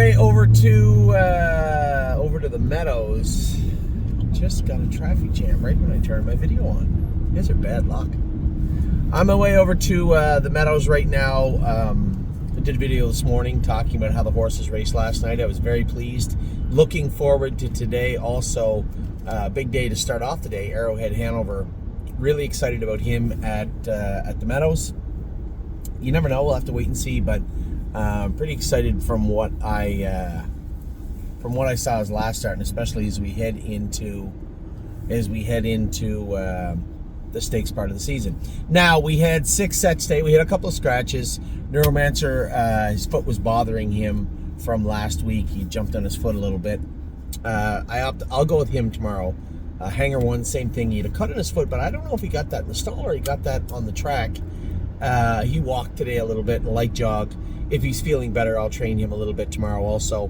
way over to the Meadows. Just got a traffic jam right when I turned my video on. You guys are bad luck. I'm on my way over to the Meadows right now. I did a video this morning talking about how the horses raced last night. I was very pleased. Looking forward to today also. Big day to start off the day, Arrowhead Hanover. Really excited about him at the Meadows. You never know, we'll have to wait and see, but pretty excited from what I saw his last start, and especially as we head into the stakes part of the season. Now, we had 6 sets today. We had a couple of scratches. Neuromancer, his foot was bothering him from last week. He jumped on his foot a little bit. I'll go with him tomorrow. Hanger 1, same thing. He had a cut on his foot, but I don't know if he got that in the stall or he got that on the track. He walked today a little bit, a light jog. If he's feeling better, I'll train him a little bit tomorrow also.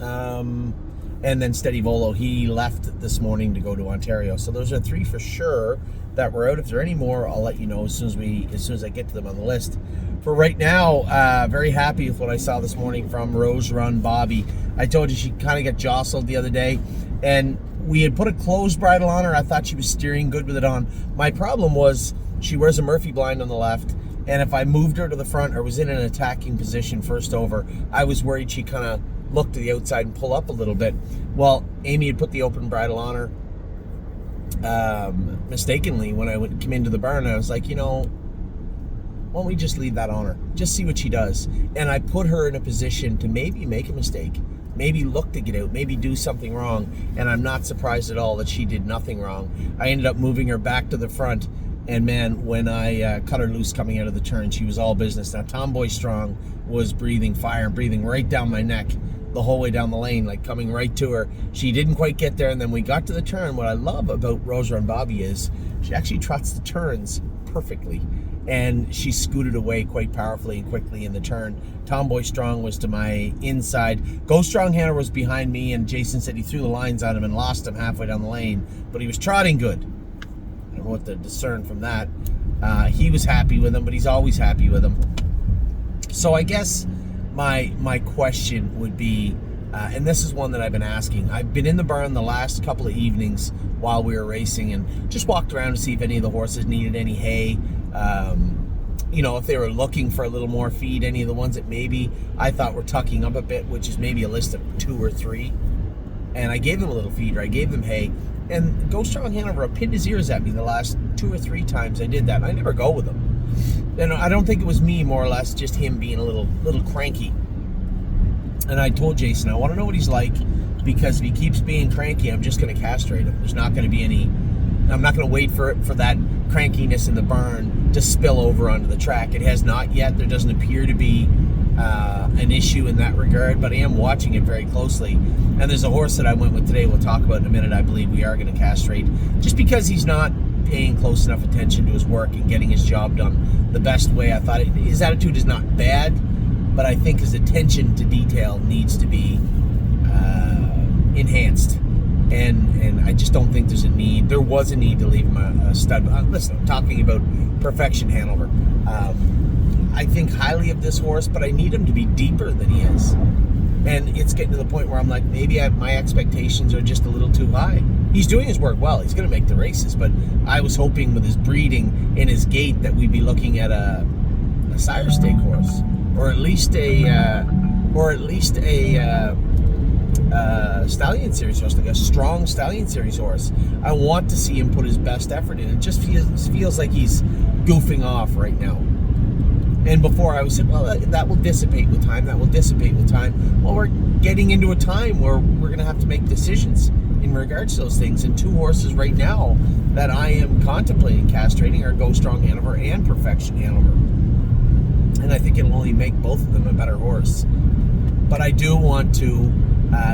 And then Steady Volo, he left this morning to go to Ontario. So those are 3 for sure that were out. If there are any more, I'll let you know as soon as I get to them on the list. For right now, very happy with what I saw this morning from Rose Run Bobby. I told you she kind of got jostled the other day, and we had put a closed bridle on her. I thought she was steering good with it on. My problem was she wears a Murphy blind on the left, and if I moved her to the front or was in an attacking position first over, I was worried she kind of look to the outside and pull up a little bit. Well, Amy had put the open bridle on her mistakenly when I came into the barn. I was like, why don't we just leave that on her? Just see what she does. And I put her in a position to maybe make a mistake, maybe look to get out, maybe do something wrong. And I'm not surprised at all that she did nothing wrong. I ended up moving her back to the front. And man, when I cut her loose coming out of the turn, she was all business. Now, Tomboy Strong was breathing fire, breathing right down my neck the whole way down the lane, like coming right to her. She didn't quite get there, and then we got to the turn. What I love about Rose Run Bobby is she actually trots the turns perfectly, and she scooted away quite powerfully and quickly in the turn. Tomboy Strong was to my inside. Go Strong Hanover was behind me, and Jason said he threw the lines on him and lost him halfway down the lane, but he was trotting good. I don't know what to discern from that. He was happy with him, but he's always happy with him. So I guess my question would be, and this is one that I've been asking. I've been in the barn the last couple of evenings while we were racing and just walked around to see if any of the horses needed any hay. If they were looking for a little more feed, any of the ones that maybe I thought were tucking up a bit, which is maybe a list of 2 or 3. And I gave them a little feed, or I gave them hay. And Go Strong Hanover pinned his ears at me the last 2 or 3 times I did that. And I never go with him. And I don't think it was me, more or less, just him being a little cranky. And I told Jason, I want to know what he's like, because if he keeps being cranky, I'm just going to castrate him. There's not going to be any. I'm not going to wait for that crankiness in the barn to spill over onto the track. It has not yet. There doesn't appear to be an issue in that regard, but I am watching it very closely. And there's a horse that I went with today, we'll talk about in a minute, I believe we are going to castrate, just because he's not paying close enough attention to his work and getting his job done the best way. I thought his attitude is not bad, but I think his attention to detail needs to be enhanced. And I just don't think there's a need. There was a need to leave him a stud. Listen, I'm talking about Perfection Hanover. I think highly of this horse, but I need him to be deeper than he is. And it's getting to the point where I'm like, maybe my expectations are just a little too high. He's doing his work well. He's going to make the races, but I was hoping with his breeding and his gait that we'd be looking at a sire stake horse, or at least a Stallion Series horse, like a strong Stallion Series horse. I want to see him put his best effort in. It just feels like he's goofing off right now. And before I was saying, well, that will dissipate with time. That will dissipate with time. Well, we're getting into a time where we're going to have to make decisions in regards to those things. And 2 horses right now that I am contemplating castrating are Go Strong Hanover and Perfection Hanover. And I think it'll only make both of them a better horse. But I do want to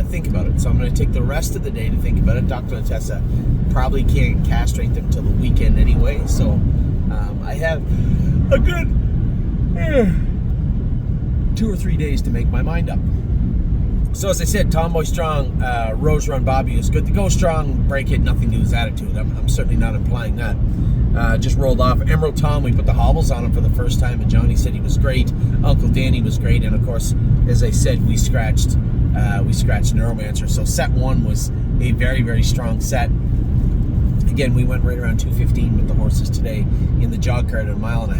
think about it. So I'm going to take the rest of the day to think about it. Dr. Natessa probably can't castrate them till the weekend anyway. So I have a good 2 or 3 days to make my mind up. So as I said, Tomboy Strong, Rose Run Bobby is good. The Go Strong break had nothing to do with his attitude. I'm certainly not implying that. just rolled off. Emerald Tom, we put the hobbles on him for the first time, and Johnny said he was great. Uncle Danny was great, and of course, as I said, we scratched Neuromancer. So set 1 was a very, very strong set. Again, we went right around 2:15 with the horses today in the jog cart at 1.5 miles.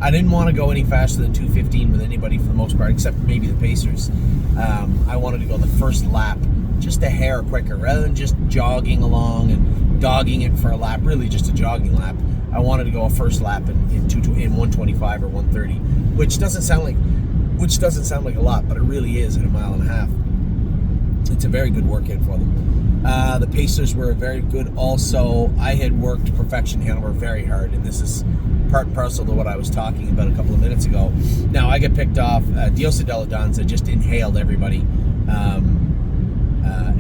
I didn't want to go any faster than 2:15 with anybody for the most part, except maybe the Pacers. I wanted to go the first lap just a hair quicker, rather than just jogging along and dogging it for a lap, really just a jogging lap. I wanted to go a first lap in 125 or 130, which doesn't sound like a lot, but it really is at 1.5 miles. It's a very good workout for them. The Pacers were very good also. I had worked Perfection Hanover very hard, and this is part and parcel to what I was talking about a couple of minutes ago. Now, I got picked off. Diosa Della Danza just inhaled everybody.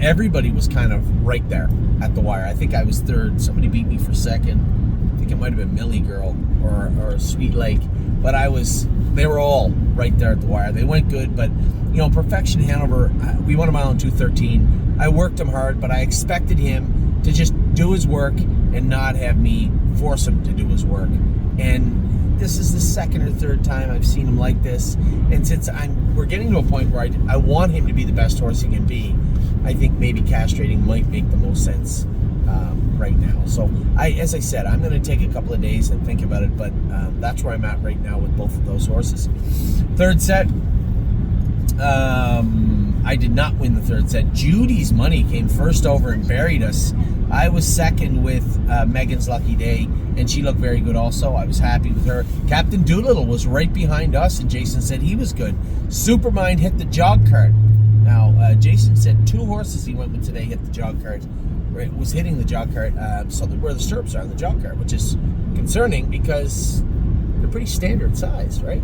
Everybody was kind of right there at the wire. I think I was third. Somebody beat me for second. I think it might have been Millie Girl or Sweet Lake. But they were all right there at the wire. They went good, but Perfection Hanover, we won a mile in 2:13. I worked him hard, but I expected him to just do his work and not have me force him to do his work. And this is the second or third time I've seen him like this. And since we're getting to a point where I want him to be the best horse he can be, I think maybe castrating might make the most sense right now. So, as I said, I'm going to take a couple of days and think about it, but that's where I'm at right now with both of those horses. Third set, I did not win the third set. Judy's Money came first over and buried us. I was second with Megan's Lucky Day, and she looked very good also. I was happy with her. Captain Doolittle was right behind us, and Jason said he was good. Supermind hit the jog cart. Now, Jason said 2 horses he went with today hit the jog cart. It was hitting the jog cart, so where the stirrups are in the jog cart, which is concerning because they're pretty standard size, right?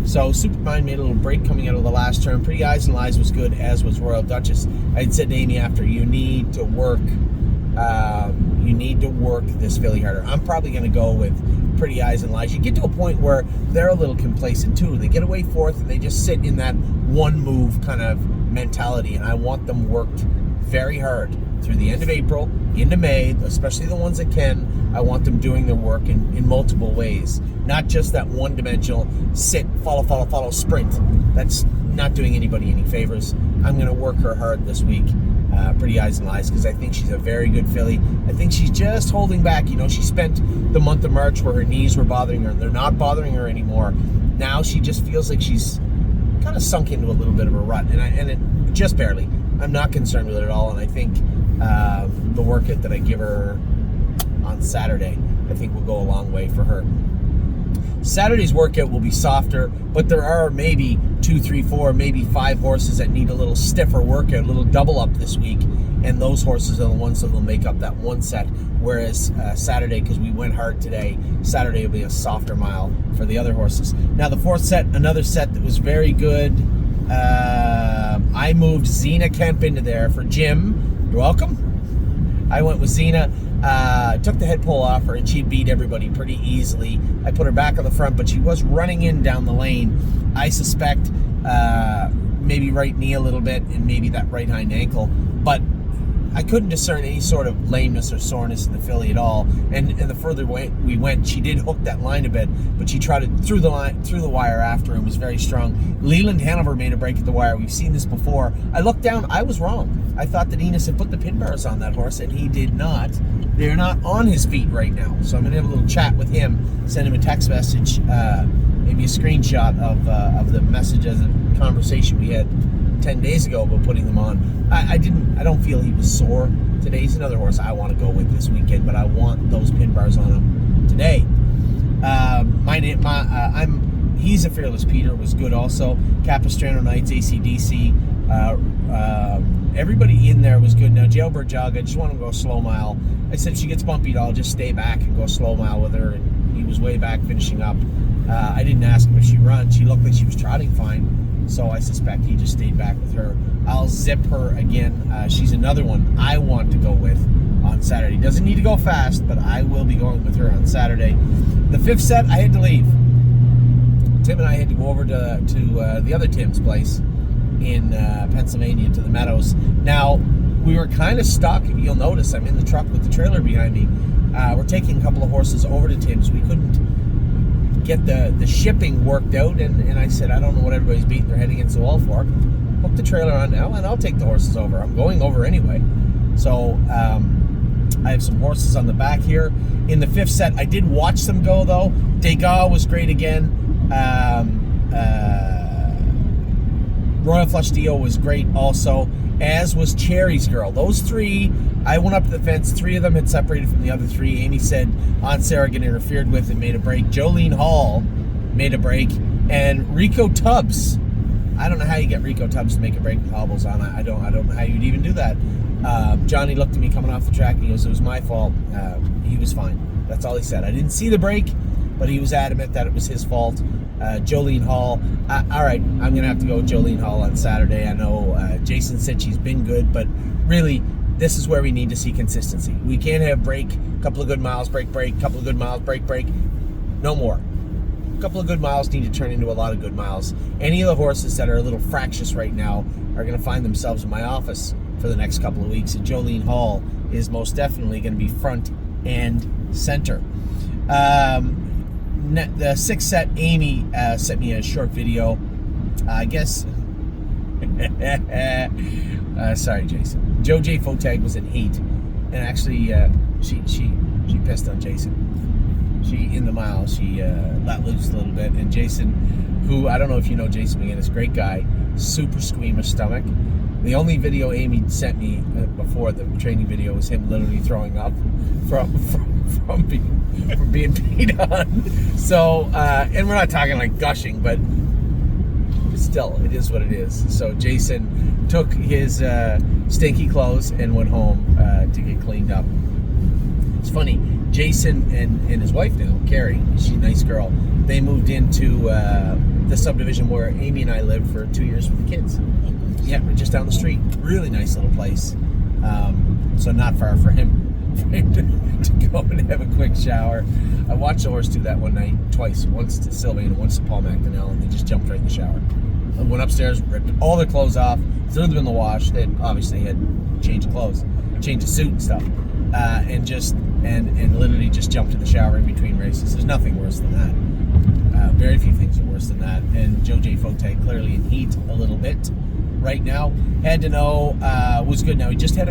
So Supermind made a little break coming out of the last turn. Pretty Eyes and Lies was good, as was Royal Duchess. I had said to Amy after, you need to work this filly harder. I'm probably going to go with Pretty Eyes and Lies. You get to a point where they're a little complacent too. They get away fourth and they just sit in that one move kind of mentality, and I want them worked very hard through the end of April into May, especially the ones that can. I want them doing their work in multiple ways, not just that one-dimensional sit, follow, sprint. That's not doing anybody any favors. I'm going to work her hard this week, Pretty Eyes and Lies, because I think she's a very good filly. I think she's just holding back. She spent the month of March where her knees were bothering her, and they're not bothering her anymore. Now she just feels like she's kind of sunk into a little bit of a rut, and it just barely. I'm not concerned with it at all, and I think the workout that I give her on Saturday, I think will go a long way for her. Saturday's workout will be softer, but there are maybe 2, 3, 4, maybe 5 horses that need a little stiffer workout, a little double up this week, and those horses are the ones that will make up that one set, whereas Saturday, because we went hard today, Saturday will be a softer mile for the other horses. Now the fourth set, another set that was very good. I moved Zena Kemp into there for Jim. You're welcome. I went with Zena. Took the head pole off her, and she beat everybody pretty easily. I put her back on the front, but she was running in down the lane. I suspect maybe right knee a little bit and maybe that right hind ankle, but I couldn't discern any sort of lameness or soreness in the filly at all. And the further we went, she did hook that line a bit, but she trotted through the wire after and was very strong. Leland Hanover made a break at the wire. We've seen this before. I looked down. I was wrong. I thought that Enos had put the pin bars on that horse, and he did not. They're not on his feet right now. So I'm going to have a little chat with him, send him a text message, maybe a screenshot of the message as a conversation we had 10 days ago about putting them on. I don't feel he was sore today. He's another horse I want to go with this weekend, but I want those pin bars on him today. He's a Fearless Peter was good also. Capistrano Knights, ACDC. Everybody in there was good. Now, Jailbird Jog, I just want him to go a slow mile. I said if she gets bumpy, I'll just stay back and go a slow mile with her. And he was way back finishing up. I didn't ask him if she run. She looked like she was trotting fine, so I suspect he just stayed back with her. I'll zip her again. She's another one I want to go with on Saturday. Doesn't need to go fast, but I will be going with her on Saturday. The fifth set, I had to leave. Tim and I had to go over to the other Tim's place in Pennsylvania, to the Meadows. Now, we were kind of stuck. You'll notice I'm in the truck with the trailer behind me. we're taking a couple of horses over to Tim's. We couldn't get the shipping worked out, and I said, I don't know what everybody's beating their head against the wall for. Hook the trailer on now, and I'll take the horses over. I'm going over anyway. So I have some horses on the back here. In the 5th set, I did watch them go, though. Degas was great again. Royal Flush Dio was great also, as was Cherry's Girl. Those 3, I went up to the fence. 3 of them had separated from the other 3. Amy said Aunt Sarah got interfered with and made a break. Jolene Hall made a break. And Rico Tubbs. I don't know how you get Rico Tubbs to make a break with hobbles on. I don't know how you'd even do that. Johnny looked at me coming off the track and he goes, it was my fault. He was fine. That's all he said. I didn't see the break, but he was adamant that it was his fault. Jolene Hall. All right, I'm going to have to go with Jolene Hall on Saturday. I know Jason said she's been good, but really, this is where we need to see consistency. We can't have break, couple of good miles, break, couple of good miles, break. No more. A couple of good miles need to turn into a lot of good miles. Any of the horses that are a little fractious right now are going to find themselves in my office for the next couple of weeks, and Jolene Hall is most definitely going to be front and center. The 6th set, Amy sent me a short video. I guess. Sorry, Jason. Joe J. Fotag was in heat, and actually, she pissed on Jason. In the mile, she let loose a little bit, and Jason, who, I don't know if you know Jason McGinnis, great guy, super squeamish stomach. The only video Amy sent me before the training video was him literally throwing up from being beat on. So, and we're not talking like gushing, but still, it is what it is. So Jason took his stinky clothes and went home to get cleaned up. It's funny, Jason and his wife now, Carrie, she's a nice girl, they moved into the subdivision where Amy and I lived for 2 years with the kids. Yeah, we're just down the street. Really nice little place. So not far for him to go and have a quick shower. I watched the horse do that one night, twice. Once to Sylvain and once to Paul McDonnell, and they just jumped right in the shower. I went upstairs, ripped all their clothes off, threw them in the wash. They obviously had changed clothes, changed the suit and stuff, and literally just jumped in the shower in between races. There's nothing worse than that. Very few things are worse than that. And Joe J. Fotag clearly in heat a little bit right now. Had to know was good. Now he just had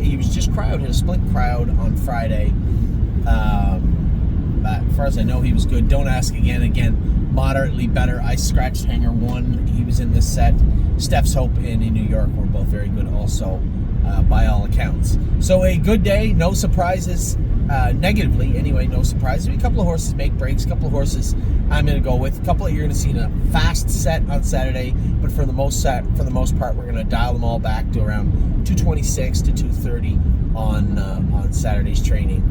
he was just cryoed, had a split cryoed on Friday. But as far as I know, he was good. Don't ask again, moderately better. I scratched Hanger 1. He was in this set. Steph's Hope and in New York were both very good also, by all accounts. So a good day, no surprises. Negatively, anyway, no surprises. A couple of horses make breaks. A couple of horses I'm going to go with. A couple of you're going to see in a fast set on Saturday, but for the most part, we're going to dial them all back to around 226 to 230 on Saturday's training.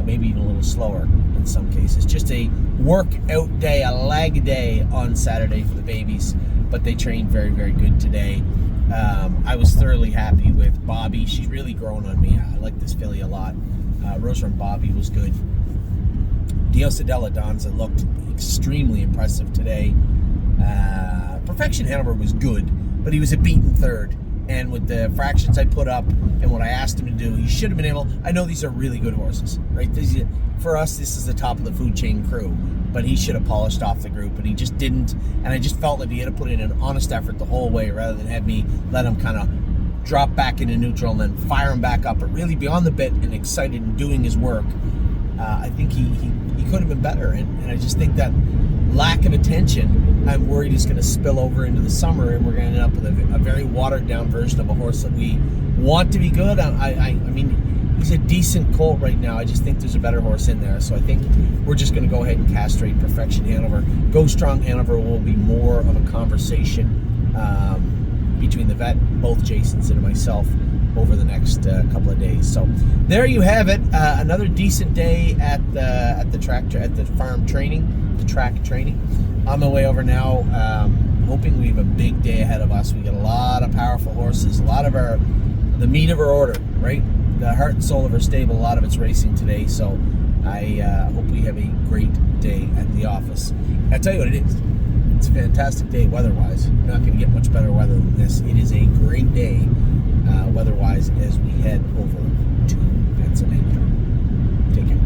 Maybe even a little slower in some cases. Just a workout day, a lag day on Saturday for the babies, but they trained very, very good today. I was thoroughly happy with Bobby. She's really grown on me. I like this filly a lot. Rosa and Bobby was good. Diosa Della Donza looked extremely impressive today. Perfection Hanover was good, but he was a beaten third. And with the fractions I put up and what I asked him to do, he should have been able. I know these are really good horses, right? For us, this is the top of the food chain crew, but he should have polished off the group, and he just didn't. And I just felt like he had to put in an honest effort the whole way rather than have me let him kind of drop back into neutral and then fire him back up, but really be on the bit and excited and doing his work. I think he could have been better, and I just think that lack of attention, I'm worried is going to spill over into the summer, and we're going to end up with a very watered down version of a horse that we want to be good. I mean, he's a decent colt right now. I just think there's a better horse in there, so I think we're just going to go ahead and castrate Perfection Hanover. Go Strong Hanover will be more of a conversation between the vet, both Jason's and myself, over the next couple of days. So there you have it. Another decent day at the farm training, the track training. On my way over now, hoping we have a big day ahead of us. We got a lot of powerful horses, a lot of the meat of our order, right? The heart and soul of our stable, a lot of it's racing today. So I hope we have a great day at the office. I'll tell you what it is. It's a fantastic day weather-wise. You're not going to get much better weather than this. It is a great day weather-wise as we head over to Pennsylvania. Take care.